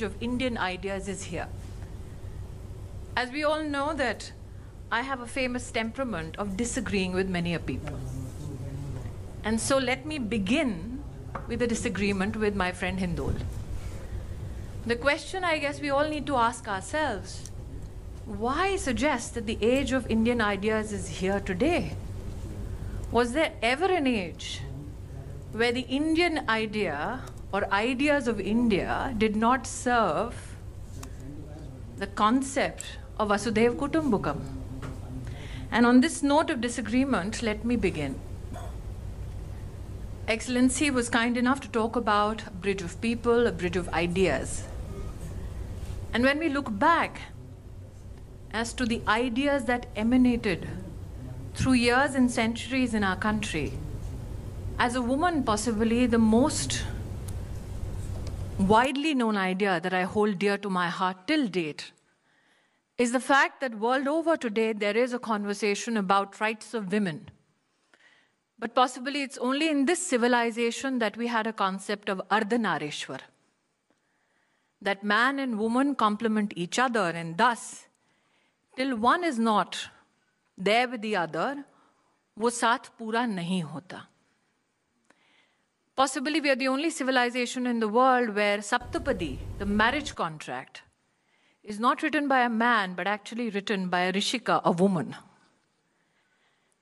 of Indian ideas is here. As we all know that I have a famous temperament of disagreeing with many a people. And so let me begin with a disagreement with my friend Hindol. The question I guess we all need to ask ourselves, why suggest that the age of Indian ideas is here today? Was there ever an age where the Indian idea or ideas of India did not serve the concept of Vasudhaiva Kutumbakam? And on this note of disagreement, let me begin. Excellency was kind enough to talk about a bridge of people, a bridge of ideas. And when we look back as to the ideas that emanated through years and centuries in our country, as a woman, possibly the most widely known idea that I hold dear to my heart till date is the fact that world over today there is a conversation about rights of women. But possibly it's only in this civilization that we had a concept of Ardhanareshwar, that man and woman complement each other, and thus, till one is not there with the other, wo saath pura nahi hota. Possibly we are the only civilization in the world where Saptapadi, the marriage contract, is not written by a man, but actually written by a Rishika, a woman.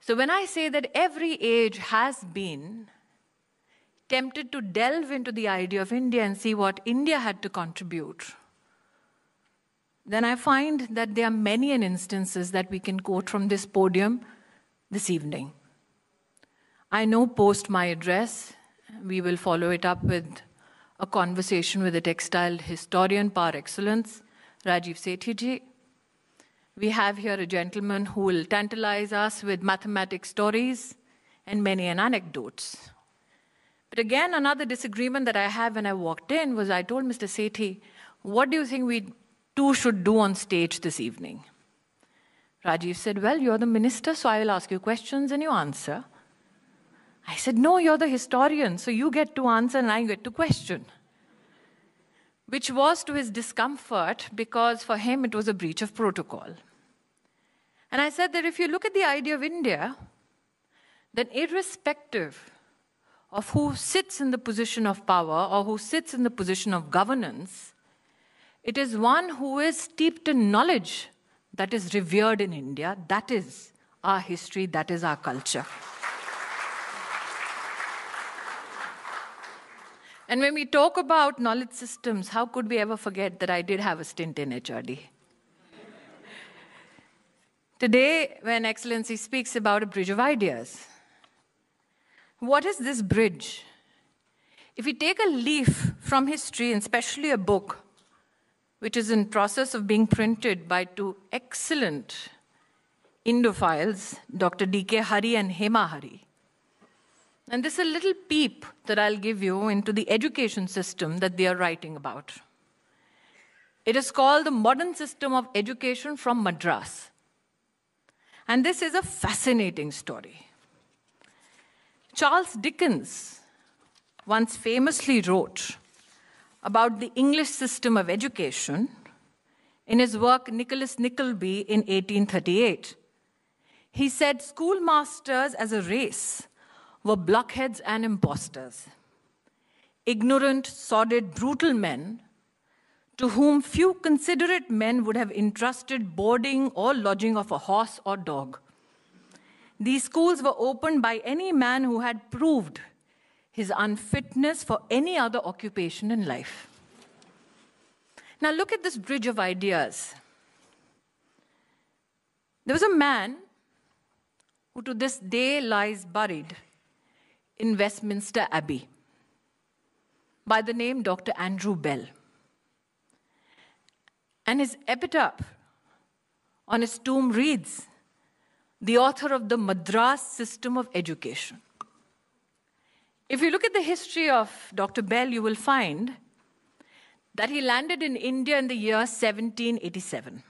So when I say that every age has been tempted to delve into the idea of India and see what India had to contribute, then I find that there are many instances that we can quote from this podium this evening. I know post my address, we will follow it up with a conversation with a textile historian par excellence, Rajiv Sethi. We have here a gentleman who will tantalize us with mathematics stories and many anecdotes. But again, another disagreement that I had when I walked in was I told Mr. Sethi, what do you think we two should do on stage this evening? Rajiv said, well, you're the minister, so I will ask you questions and you answer. I said, no, you're the historian, so you get to answer and I get to question. Which was to his discomfort because for him it was a breach of protocol. And I said that if you look at the idea of India, then irrespective of who sits in the position of power or who sits in the position of governance, it is one who is steeped in knowledge that is revered in India. That is our history, that is our culture. And when we talk about knowledge systems, how could we ever forget that I did have a stint in HRD? Today, when Excellency speaks about a bridge of ideas, what is this bridge? If we take a leaf from history, and especially a book, which is in process of being printed by two excellent Indophiles, Dr. D.K. Hari and Hema Hari, and this is a little peep that I'll give you into the education system that they are writing about. It is called the Modern System of Education from Madras. And this is a fascinating story. Charles Dickens once famously wrote about the English system of education in his work Nicholas Nickleby in 1838. He said, schoolmasters as a race were blockheads and impostors, ignorant, sordid, brutal men to whom few considerate men would have entrusted boarding or lodging of a horse or dog. These schools were opened by any man who had proved his unfitness for any other occupation in life. Now look at this bridge of ideas. There was a man who to this day lies buried in Westminster Abbey by the name Dr. Andrew Bell. And his epitaph on his tomb reads, the author of the Madras system of education. If you look at the history of Dr. Bell, you will find that he landed in India in the year 1787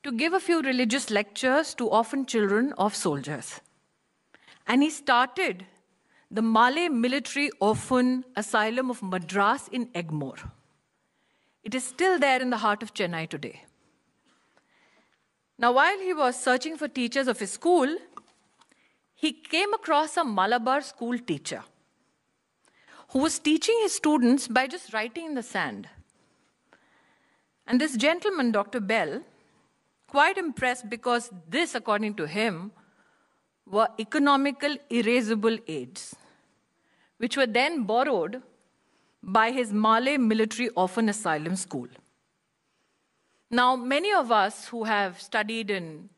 to give a few religious lectures to orphan children of soldiers. And he started the Malay Military Orphan Asylum of Madras in Egmore. It is still there in the heart of Chennai today. Now, while he was searching for teachers of his school, he came across a Malabar school teacher who was teaching his students by just writing in the sand. And this gentleman, Dr. Bell, quite impressed because this, according to him, were economical erasable aids, which were then borrowed by his Malay military orphan asylum school. Now, many of us who have studied in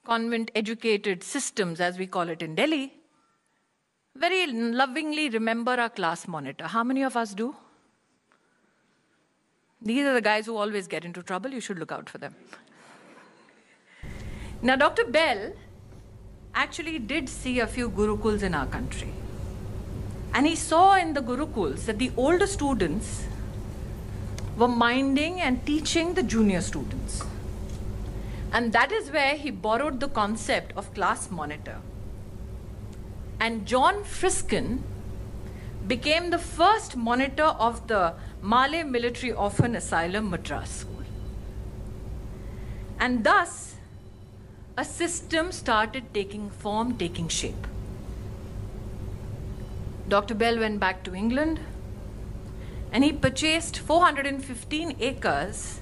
convent-educated systems, as we call it in Delhi, very lovingly remember our class monitor. How many of us do? These are the guys who always get into trouble. You should look out for them. Now, Dr. Bell actually did see a few gurukuls in our country. And he saw in the gurukuls that the older students were minding and teaching the junior students. And that is where he borrowed the concept of class monitor. And John Friskin became the first monitor of the Malay Military Orphan Asylum Madras School. And thus, a system started taking form, taking shape. Dr. Bell went back to England and he purchased 415 acres,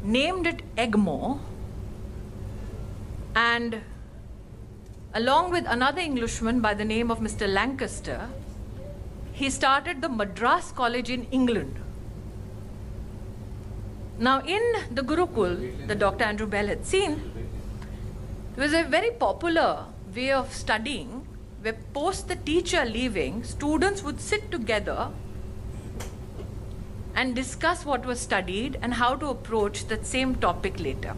named it Egmore, and along with another Englishman by the name of Mr. Lancaster, he started the Madras College in England. Now, in the Gurukul that Dr. Andrew Bell had seen, there was a very popular way of studying where post the teacher leaving, students would sit together and discuss what was studied and how to approach that same topic later.